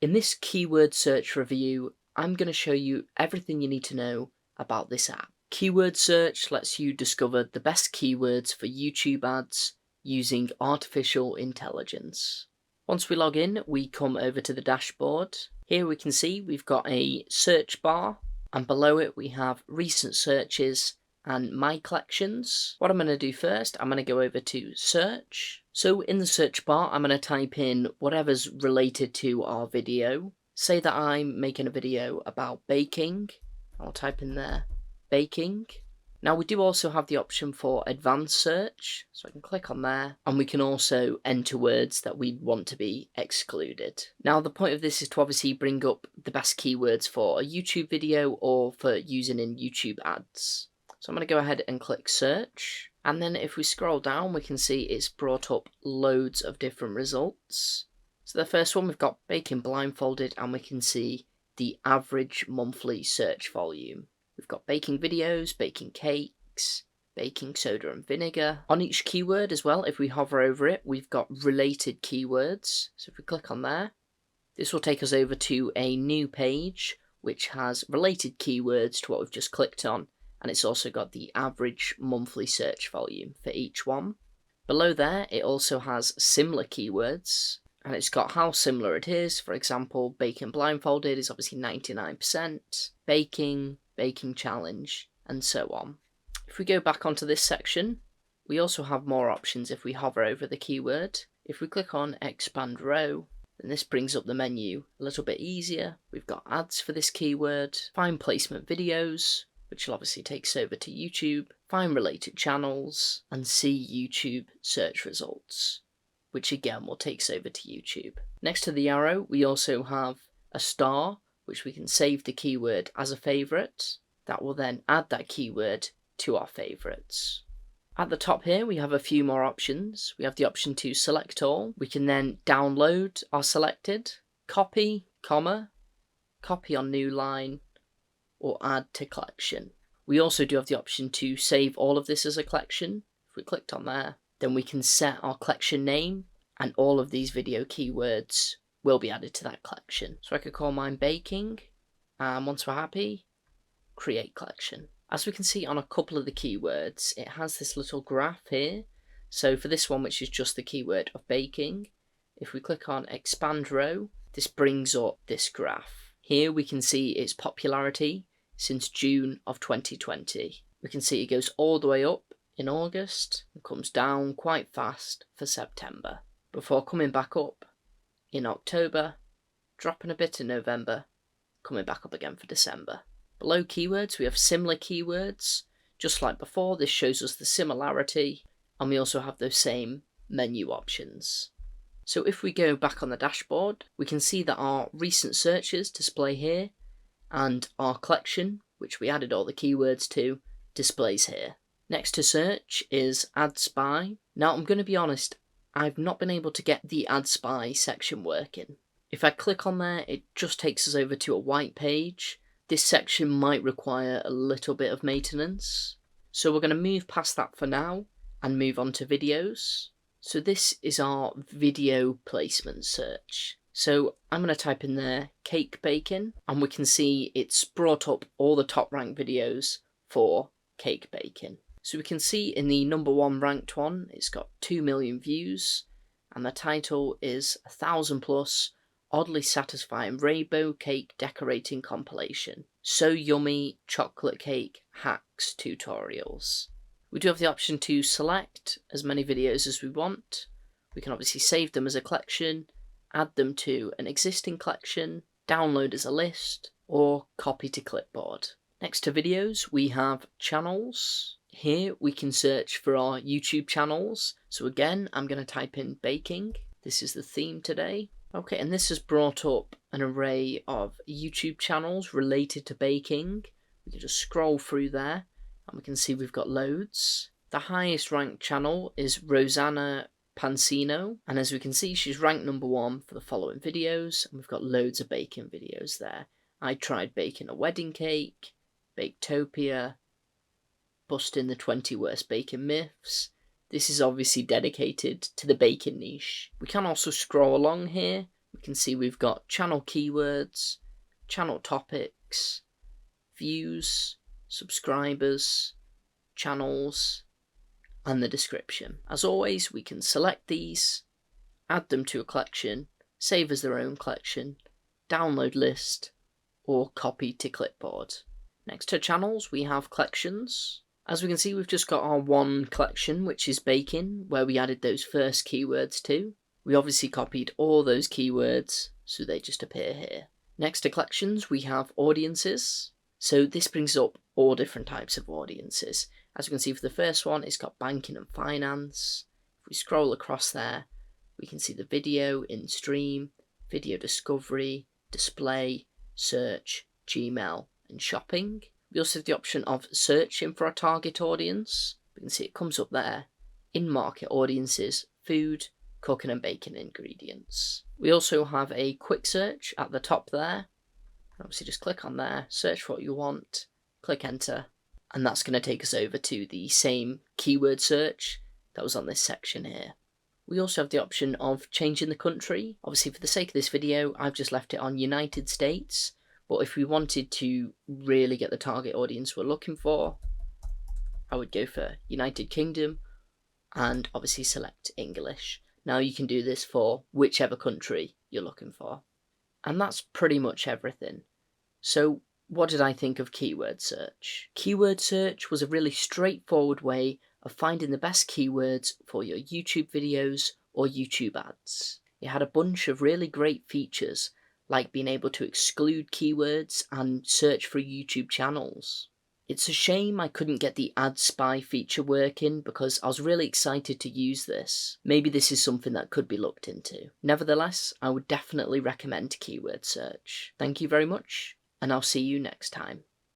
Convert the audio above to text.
In this keyword search review, I'm going to show you everything you need to know about this app. Keyword search lets you discover the best keywords for YouTube ads using artificial intelligence. Once we log in, we come over to the dashboard. Here we can see we've got a search bar, and below it we have recent searches and my collections. What I'm going to do first, I'm going to go over to search. So in the search bar, I'm going to type in whatever's related to our video. Say that I'm making a video about baking. I'll type in there, baking. Now we do also have the option for advanced search, so I can click on there, and we can also enter words that we want to be excluded. Now the point of this is to obviously bring up the best keywords for a YouTube video or for using in YouTube ads. So I'm going to go ahead and click search, and then if we scroll down we can see it's brought up loads of different results. So the first one, we've got baking blindfolded, and we can see the average monthly search volume. We've got baking videos, baking cakes, baking soda and vinegar. On each keyword as well, if we hover over it, we've got related keywords. So if we click on there, this will take us over to a new page which has related keywords to what we've just clicked on, and it's also got the average monthly search volume for each one. Below there, it also has similar keywords, and it's got how similar it is. For example, baking blindfolded is obviously 99%, baking challenge, and so on. If we go back onto this section, we also have more options if we hover over the keyword. If we click on expand row, then this brings up the menu a little bit easier. We've got ads for this keyword, find placement videos, which will obviously take us over to YouTube, find related channels, and see YouTube search results, which again will take us over to YouTube. Next to the arrow, we also have a star, which we can save the keyword as a favourite. That will then add that keyword to our favourites. At the top here, we have a few more options. We have the option to select all. We can then download our selected, copy, comma, copy on new line, or add to collection. We also do have the option to save all of this as a collection. If we clicked on there, then we can set our collection name, and all of these video keywords will be added to that collection. So I could call mine baking, and once we're happy, create collection. As we can see on a couple of the keywords, it has this little graph here. So for this one, which is just the keyword of baking, if we click on expand row, this brings up this graph. Here we can see its popularity since June of 2020. We can see it goes all the way up in August and comes down quite fast for September, before coming back up in October, dropping a bit in November, coming back up again for December. Below keywords, we have similar keywords. Just like before, this shows us the similarity, and we also have those same menu options. So if we go back on the dashboard, we can see that our recent searches display here, and our collection, which we added all the keywords to, displays here. Next to search is Add Spy. Now I'm going to be honest, I've not been able to get the Add Spy section working. If I click on there, it just takes us over to a white page. This section might require a little bit of maintenance. So we're going to move past that for now and move on to videos. So this is our video placement search. So I'm going to type in there cake baking, and we can see it's brought up all the top ranked videos for cake baking. So we can see in the number one ranked one, it's got 2 million views, and the title is 1,000+ oddly satisfying rainbow cake decorating compilation. So yummy chocolate cake hacks tutorials. We do have the option to select as many videos as we want. We can obviously save them as a collection, add them to an existing collection, download as a list, or copy to clipboard. Next to videos, we have channels. Here we can search for our YouTube channels. So again, I'm going to type in baking. This is the theme today. Okay, and this has brought up an array of YouTube channels related to baking. We can just scroll through there, and we can see we've got loads. The highest ranked channel is Rosanna Pansino, and as we can see, she's ranked number one for the following videos, and we've got loads of baking videos there. I tried baking a wedding cake, Baketopia, busting the 20 worst baking myths. This is obviously dedicated to the baking niche. We can also scroll along here We can see we've got channel keywords, channel topics, views, subscribers, channels, and the description. As always, we can select these, add them to a collection, save as their own collection, download list, or copy to clipboard. Next to channels, we have collections. As we can see, we've just got our one collection, which is bacon, where we added those first keywords to. We obviously copied all those keywords, so they just appear here. Next to collections, we have audiences. So this brings up all different types of audiences. As you can see for the first one, it's got banking and finance. If we scroll across there, we can see the video, in-stream, video discovery, display, search, Gmail, and shopping. We also have the option of searching for our target audience. We can see it comes up there. In-market audiences, food, cooking and baking ingredients. We also have a quick search at the top there. Obviously just click on there, search for what you want, click enter, and that's going to take us over to the same keyword search that was on this section here. We also have the option of changing the country. Obviously for the sake of this video, I've just left it on United States, but if we wanted to really get the target audience we're looking for, I would go for United Kingdom and obviously select English. Now you can do this for whichever country you're looking for. And that's pretty much everything. So what did I think of keyword search? Keyword search was a really straightforward way of finding the best keywords for your YouTube videos or YouTube ads. It had a bunch of really great features, like being able to exclude keywords and search for YouTube channels. It's a shame I couldn't get the Ad Spy feature working because I was really excited to use this. Maybe this is something that could be looked into. Nevertheless, I would definitely recommend keyword search. Thank you very much, and I'll see you next time.